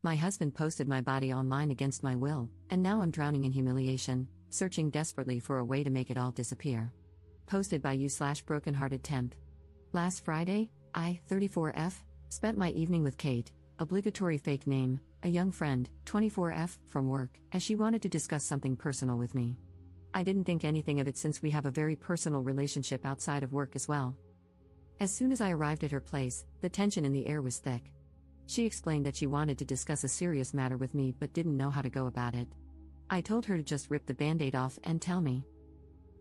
My husband posted my body online against my will, and now I'm drowning in humiliation, searching desperately for a way to make it all disappear. Posted by you/brokenhearted temp. Last Friday, I, 34F, spent my evening with Kate, obligatory fake name, a young friend, 24F, from work, as she wanted to discuss something personal with me. I didn't think anything of it since we have a very personal relationship outside of work as well. As soon as I arrived at her place, the tension in the air was thick. She explained that she wanted to discuss a serious matter with me but didn't know how to go about it. I told her to just rip the band-aid off and tell me.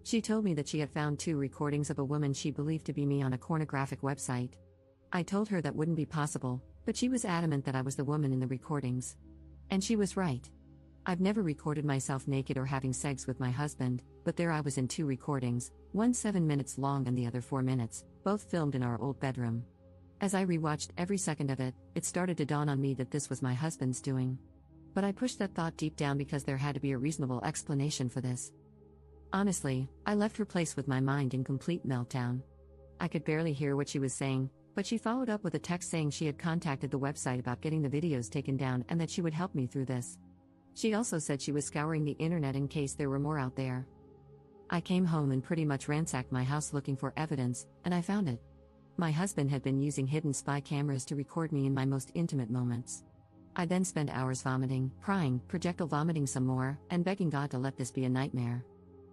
She told me that she had found 2 recordings of a woman she believed to be me on a pornographic website. I told her that wouldn't be possible, but she was adamant that I was the woman in the recordings. And she was right. I've never recorded myself naked or having sex with my husband, but there I was in 2 recordings, one 7 minutes long and the other 4 minutes, both filmed in our old bedroom. As I rewatched every second of it, it started to dawn on me that this was my husband's doing. But I pushed that thought deep down because there had to be a reasonable explanation for this. Honestly, I left her place with my mind in complete meltdown. I could barely hear what she was saying, but she followed up with a text saying she had contacted the website about getting the videos taken down and that she would help me through this. She also said she was scouring the internet in case there were more out there. I came home and pretty much ransacked my house looking for evidence, and I found it. My husband had been using hidden spy cameras to record me in my most intimate moments. I then spent hours vomiting, crying, projectile vomiting some more, and begging God to let this be a nightmare.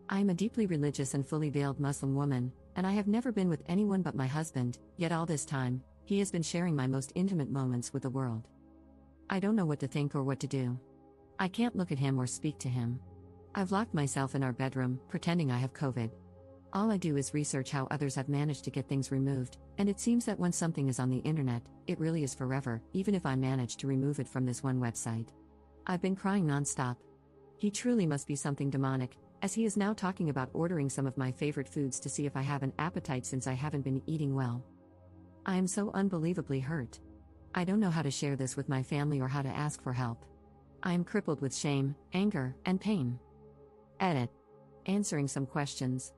I am a deeply religious and fully veiled Muslim woman, and I have never been with anyone but my husband, yet all this time, he has been sharing my most intimate moments with the world. I don't know what to think or what to do. I can't look at him or speak to him. I've locked myself in our bedroom, pretending I have COVID. All I do is research how others have managed to get things removed, and it seems that when something is on the internet, it really is forever, even if I manage to remove it from this one website. I've been crying nonstop. He truly must be something demonic, as he is now talking about ordering some of my favorite foods to see if I have an appetite since I haven't been eating well. I am so unbelievably hurt. I don't know how to share this with my family or how to ask for help. I am crippled with shame, anger, and pain. Edit. Answering some questions.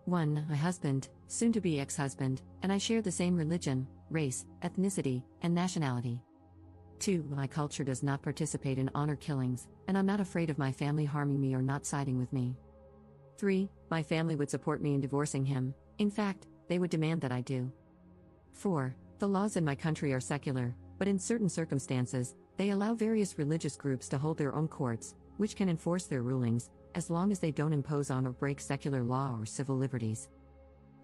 1. My husband, soon-to-be ex-husband, and I share the same religion, race, ethnicity, and nationality. 2. My culture does not participate in honor killings, and I'm not afraid of my family harming me or not siding with me. 3. My family would support me in divorcing him, in fact, they would demand that I do. 4. The laws in my country are secular, but in certain circumstances, they allow various religious groups to hold their own courts, which can enforce their rulings, as long as they don't impose on or break secular law or civil liberties.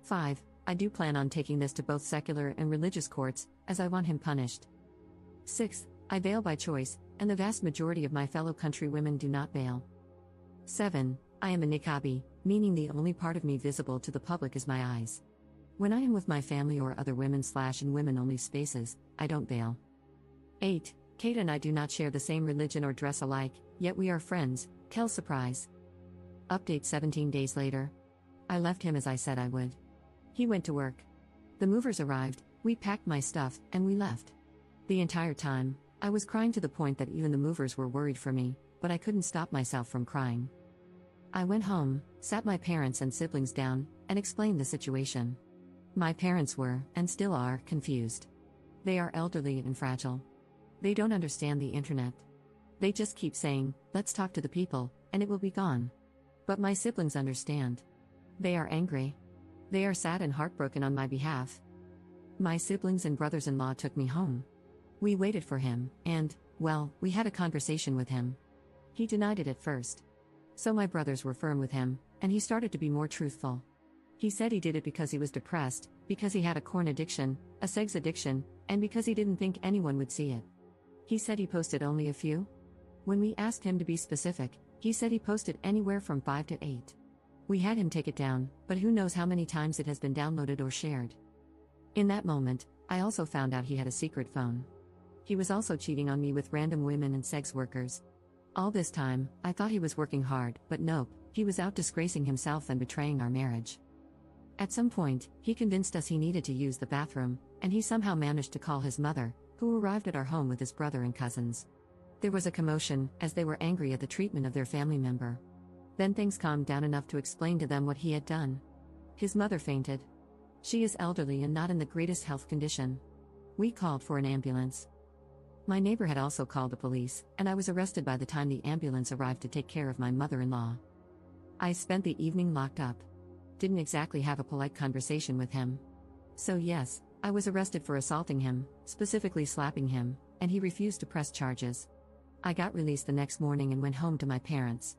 5. I do plan on taking this to both secular and religious courts, as I want him punished. 6. I bail by choice, and the vast majority of my fellow countrywomen do not bail. 7. I am a niqabi, meaning the only part of me visible to the public is my eyes. When I am with my family or other women/in women-only spaces, I don't bail. 8. Kate and I do not share the same religion or dress alike, yet we are friends. Kel surprise. Update 17 days later. I left him as I said I would. He went to work. The movers arrived, we packed my stuff, and we left. The entire time, I was crying to the point that even the movers were worried for me, but I couldn't stop myself from crying. I went home, sat my parents and siblings down, and explained the situation. My parents were, and still are, confused. They are elderly and fragile. They don't understand the internet. They just keep saying, let's talk to the people, and it will be gone. But my siblings understand. They are angry. They are sad and heartbroken on my behalf. My siblings and brothers-in-law took me home. We waited for him, and, well, we had a conversation with him. He denied it at first. So my brothers were firm with him, and he started to be more truthful. He said he did it because he was depressed, because he had a corn addiction, a sex addiction, and because he didn't think anyone would see it. He said he posted only a few. When we asked him to be specific, he said he posted anywhere from 5 to 8. We had him take it down, but who knows how many times it has been downloaded or shared. In that moment, I also found out he had a secret phone. He was also cheating on me with random women and sex workers. All this time, I thought he was working hard, but nope, he was out disgracing himself and betraying our marriage. At some point, he convinced us he needed to use the bathroom, and he somehow managed to call his mother, who arrived at our home with his brother and cousins. There was a commotion, as they were angry at the treatment of their family member. Then things calmed down enough to explain to them what he had done. His mother fainted. She is elderly and not in the greatest health condition. We called for an ambulance. My neighbor had also called the police, and I was arrested by the time the ambulance arrived to take care of my mother-in-law. I spent the evening locked up. Didn't exactly have a polite conversation with him. So yes, I was arrested for assaulting him, specifically slapping him, and he refused to press charges. I got released the next morning and went home to my parents.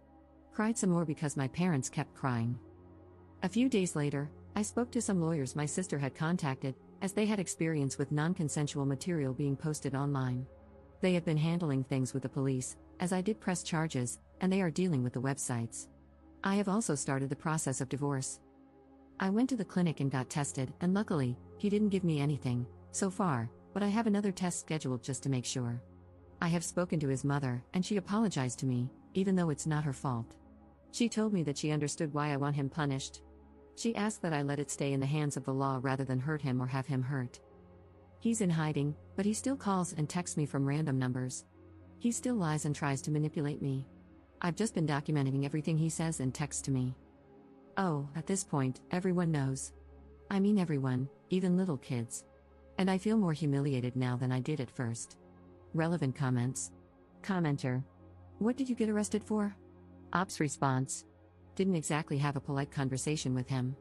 Cried some more because my parents kept crying. A few days later, I spoke to some lawyers my sister had contacted, as they had experience with non-consensual material being posted online. They have been handling things with the police, as I did press charges, and they are dealing with the websites. I have also started the process of divorce. I went to the clinic and got tested, and luckily, he didn't give me anything, so far, but I have another test scheduled just to make sure. I have spoken to his mother, and she apologized to me, even though it's not her fault. She told me that she understood why I want him punished. She asked that I let it stay in the hands of the law rather than hurt him or have him hurt. He's in hiding, but he still calls and texts me from random numbers. He still lies and tries to manipulate me. I've just been documenting everything he says and texts to me. Oh, at this point, everyone knows. I mean everyone, even little kids. And I feel more humiliated now than I did at first. Relevant comments. Commenter. What did you get arrested for? Ops response. Didn't exactly have a polite conversation with him.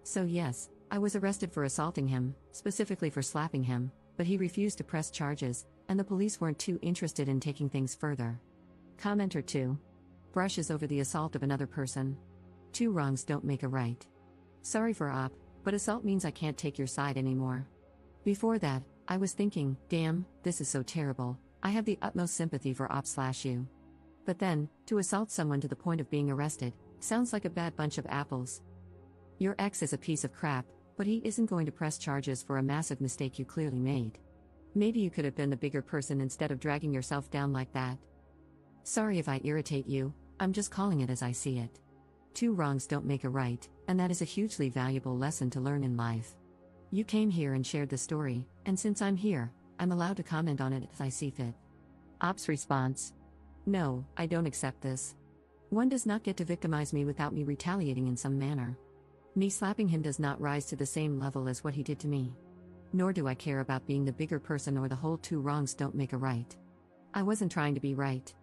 So yes, I was arrested for assaulting him, specifically for slapping him, but he refused to press charges, and the police weren't too interested in taking things further. Commenter 2. Brushes over the assault of another person. 2 wrongs don't make a right. Sorry for op, but assault means I can't take your side anymore. Before that, I was thinking, damn, this is so terrible, I have the utmost sympathy for op/you. But then, to assault someone to the point of being arrested, sounds like a bad bunch of apples. Your ex is a piece of crap, but he isn't going to press charges for a massive mistake you clearly made. Maybe you could have been the bigger person instead of dragging yourself down like that. Sorry if I irritate you, I'm just calling it as I see it. 2 wrongs don't make a right, and that is a hugely valuable lesson to learn in life. You came here and shared the story, and since I'm here, I'm allowed to comment on it as I see fit. Ops response. No, I don't accept this. One does not get to victimize me without me retaliating in some manner. Me slapping him does not rise to the same level as what he did to me. Nor do I care about being the bigger person or the whole 2 wrongs don't make a right. I wasn't trying to be right.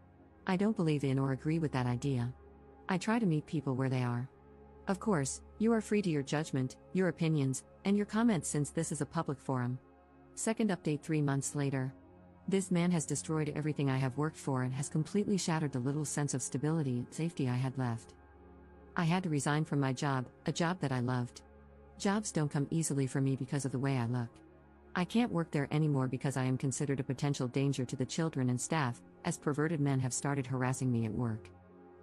I don't believe in or agree with that idea. I try to meet people where they are. Of course, you are free to your judgment, your opinions, and your comments since this is a public forum. Second update 3 months later. This man has destroyed everything I have worked for and has completely shattered the little sense of stability and safety I had left. I had to resign from my job, a job that I loved. Jobs don't come easily for me because of the way I look. I can't work there anymore because I am considered a potential danger to the children and staff, as perverted men have started harassing me at work.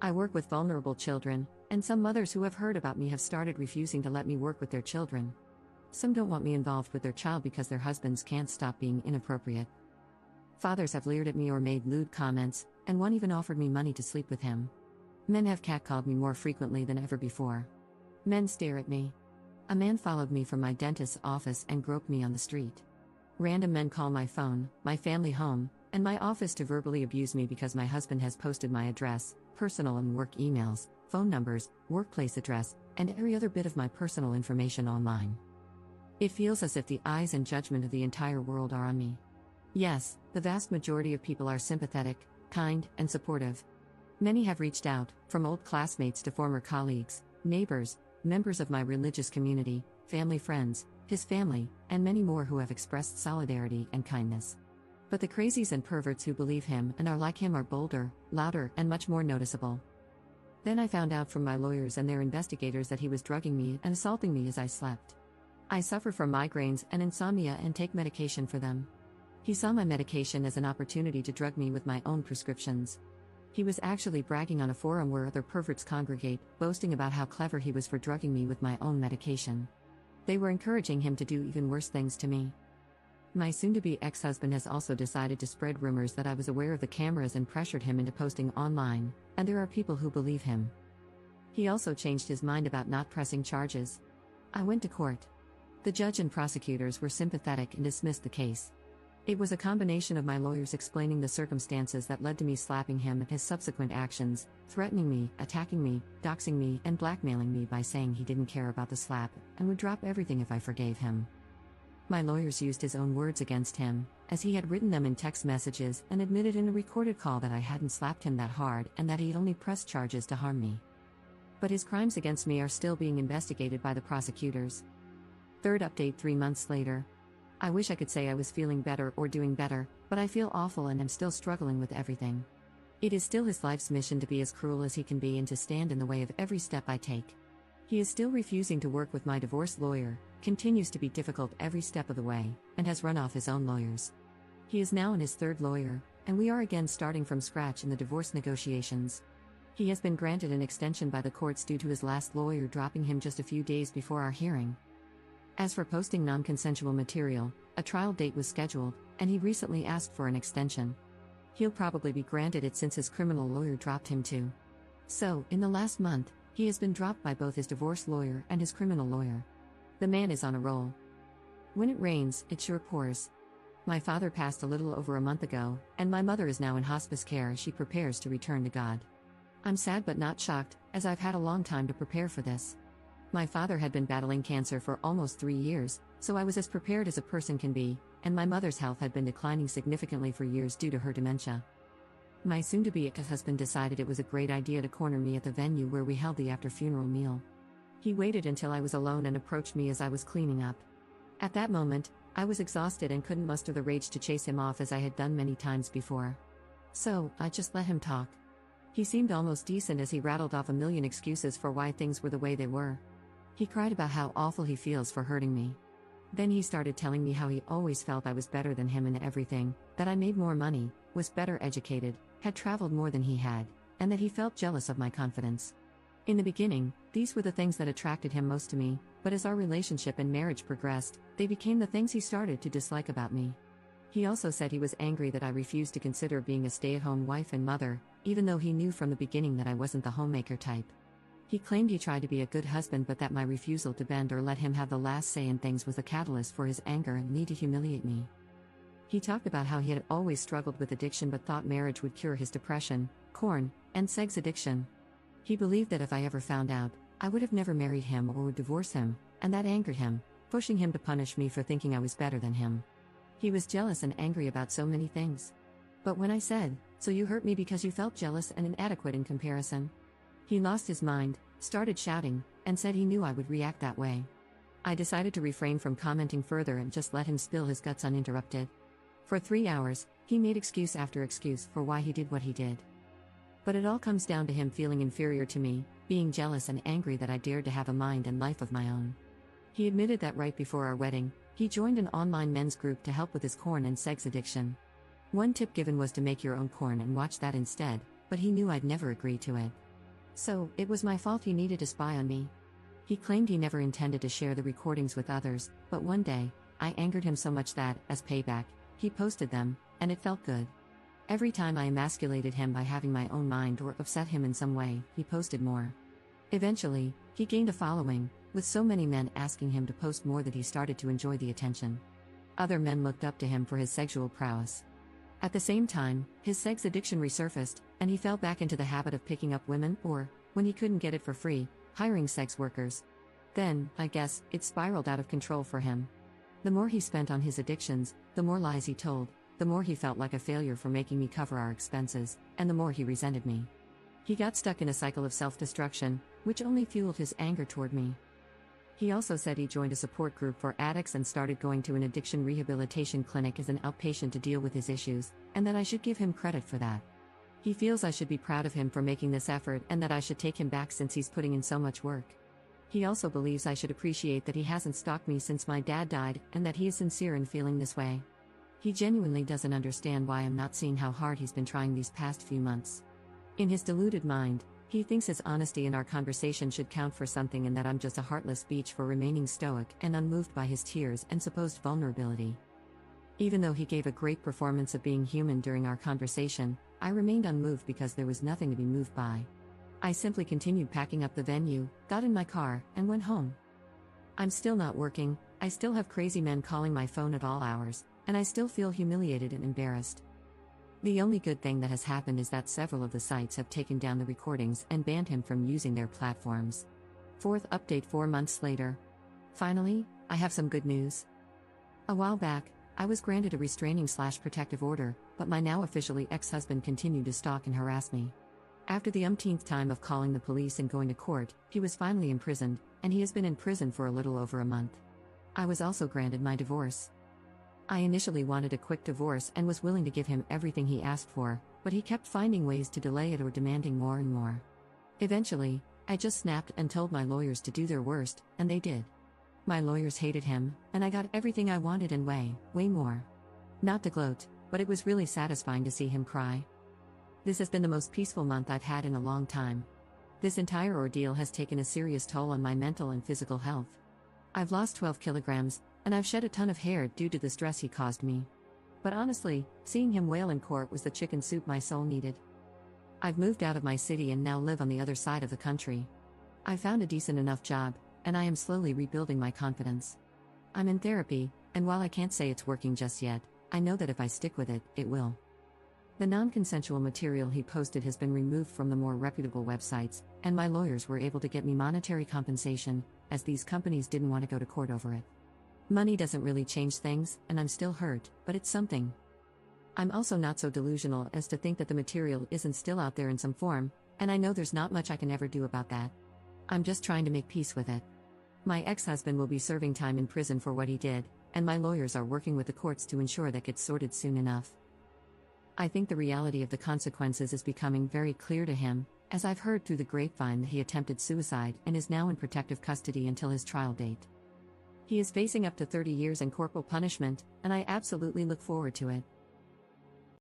I work with vulnerable children, and some mothers who have heard about me have started refusing to let me work with their children. Some don't want me involved with their child because their husbands can't stop being inappropriate. Fathers have leered at me or made lewd comments, and one even offered me money to sleep with him. Men have catcalled me more frequently than ever before. Men stare at me. A man followed me from my dentist's office and groped me on the street. Random men call my phone, my family home, and my office to verbally abuse me because my husband has posted my address, personal and work emails, phone numbers, workplace address, and every other bit of my personal information online. It feels as if the eyes and judgment of the entire world are on me. Yes, the vast majority of people are sympathetic, kind, and supportive. Many have reached out, from old classmates to former colleagues, neighbors, members of my religious community, family friends, his family, and many more who have expressed solidarity and kindness. But the crazies and perverts who believe him and are like him are bolder, louder, and much more noticeable. Then I found out from my lawyers and their investigators that he was drugging me and assaulting me as I slept. I suffer from migraines and insomnia and take medication for them. He saw my medication as an opportunity to drug me with my own prescriptions. He was actually bragging on a forum where other perverts congregate, boasting about how clever he was for drugging me with my own medication. They were encouraging him to do even worse things to me. My soon-to-be ex-husband has also decided to spread rumors that I was aware of the cameras and pressured him into posting online, and there are people who believe him. He also changed his mind about not pressing charges. I went to court. The judge and prosecutors were sympathetic and dismissed the case. It was a combination of my lawyers explaining the circumstances that led to me slapping him and his subsequent actions, threatening me, attacking me, doxing me, and blackmailing me by saying he didn't care about the slap and would drop everything if I forgave him. My lawyers used his own words against him, as he had written them in text messages and admitted in a recorded call that I hadn't slapped him that hard and that he'd only pressed charges to harm me. But his crimes against me are still being investigated by the prosecutors. Third update 3 months later. I wish I could say I was feeling better or doing better, but I feel awful and am still struggling with everything. It is still his life's mission to be as cruel as he can be and to stand in the way of every step I take. He is still refusing to work with my divorce lawyer, continues to be difficult every step of the way, and has run off his own lawyers. He is now in his third lawyer, and we are again starting from scratch in the divorce negotiations. He has been granted an extension by the courts due to his last lawyer dropping him just a few days before our hearing. As for posting non-consensual material, a trial date was scheduled, and he recently asked for an extension. He'll probably be granted it since his criminal lawyer dropped him too. So, in the last month, he has been dropped by both his divorce lawyer and his criminal lawyer. The man is on a roll. When it rains, it sure pours. My father passed a little over a month ago, and my mother is now in hospice care as she prepares to return to God. I'm sad but not shocked, as I've had a long time to prepare for this. My father had been battling cancer for almost 3 years, so I was as prepared as a person can be, and my mother's health had been declining significantly for years due to her dementia. My soon-to-be ex-husband decided it was a great idea to corner me at the venue where we held the after-funeral meal. He waited until I was alone and approached me as I was cleaning up. At that moment, I was exhausted and couldn't muster the rage to chase him off as I had done many times before. So, I just let him talk. He seemed almost decent as he rattled off a million excuses for why things were the way they were. He cried about how awful he feels for hurting me. Then he started telling me how he always felt I was better than him in everything, that I made more money, was better educated, had traveled more than he had, and that he felt jealous of my confidence. In the beginning, these were the things that attracted him most to me, but as our relationship and marriage progressed, they became the things he started to dislike about me. He also said he was angry that I refused to consider being a stay-at-home wife and mother, even though he knew from the beginning that I wasn't the homemaker type. He claimed he tried to be a good husband but that my refusal to bend or let him have the last say in things was a catalyst for his anger and need to humiliate me. He talked about how he had always struggled with addiction but thought marriage would cure his depression, porn, and sex addiction. He believed that if I ever found out, I would have never married him or would divorce him, and that angered him, pushing him to punish me for thinking I was better than him. He was jealous and angry about so many things. But when I said, "So you hurt me because you felt jealous and inadequate in comparison?" he lost his mind, started shouting, and said he knew I would react that way. I decided to refrain from commenting further and just let him spill his guts uninterrupted. For 3 hours, he made excuse after excuse for why he did what he did. But it all comes down to him feeling inferior to me, being jealous and angry that I dared to have a mind and life of my own. He admitted that right before our wedding, he joined an online men's group to help with his porn and sex addiction. One tip given was to make your own porn and watch that instead, but he knew I'd never agree to it. So, it was my fault he needed to spy on me. He claimed he never intended to share the recordings with others, but one day, I angered him so much that, as payback, he posted them, and it felt good. Every time I emasculated him by having my own mind or upset him in some way, he posted more. Eventually, he gained a following, with so many men asking him to post more that he started to enjoy the attention. Other men looked up to him for his sexual prowess. At the same time, his sex addiction resurfaced, and he fell back into the habit of picking up women or, when he couldn't get it for free, hiring sex workers. Then, I guess, it spiraled out of control for him. The more he spent on his addictions, the more lies he told, the more he felt like a failure for making me cover our expenses, and the more he resented me. He got stuck in a cycle of self-destruction, which only fueled his anger toward me. He also said he joined a support group for addicts and started going to an addiction rehabilitation clinic as an outpatient to deal with his issues, and that I should give him credit for that. He feels I should be proud of him for making this effort and that I should take him back since he's putting in so much work. He also believes I should appreciate that he hasn't stalked me since my dad died and that he is sincere in feeling this way. He genuinely doesn't understand why I'm not seeing how hard he's been trying these past few months. In his deluded mind, he thinks his honesty in our conversation should count for something and that I'm just a heartless beach for remaining stoic and unmoved by his tears and supposed vulnerability. Even though he gave a great performance of being human during our conversation, I remained unmoved because there was nothing to be moved by. I simply continued packing up the venue, got in my car, and went home. I'm still not working, I still have crazy men calling my phone at all hours, and I still feel humiliated and embarrassed. The only good thing that has happened is that several of the sites have taken down the recordings and banned him from using their platforms. Fourth update 4 months later. Finally, I have some good news. A while back, I was granted a restraining/protective order, but my now officially ex-husband continued to stalk and harass me. After the umpteenth time of calling the police and going to court, he was finally imprisoned, and he has been in prison for a little over a month. I was also granted my divorce. I initially wanted a quick divorce and was willing to give him everything he asked for, but he kept finding ways to delay it or demanding more and more. Eventually, I just snapped and told my lawyers to do their worst, and they did. My lawyers hated him, and I got everything I wanted and way more. Not to gloat, but it was really satisfying to see him cry. This has been the most peaceful month I've had in a long time. This entire ordeal has taken a serious toll on my mental and physical health. I've lost 12 kilograms, and I've shed a ton of hair due to the stress he caused me. But honestly, seeing him wail in court was the chicken soup my soul needed. I've moved out of my city and now live on the other side of the country. I found a decent enough job, and I am slowly rebuilding my confidence. I'm in therapy, and while I can't say it's working just yet, I know that if I stick with it, it will. The non-consensual material he posted has been removed from the more reputable websites, and my lawyers were able to get me monetary compensation, as these companies didn't want to go to court over it. Money doesn't really change things, and I'm still hurt, but it's something. I'm also not so delusional as to think that the material isn't still out there in some form, and I know there's not much I can ever do about that. I'm just trying to make peace with it. My ex-husband will be serving time in prison for what he did, and my lawyers are working with the courts to ensure that gets sorted soon enough. I think the reality of the consequences is becoming very clear to him, as I've heard through the grapevine that he attempted suicide and is now in protective custody until his trial date. He is facing up to 30 years in corporal punishment, and I absolutely look forward to it.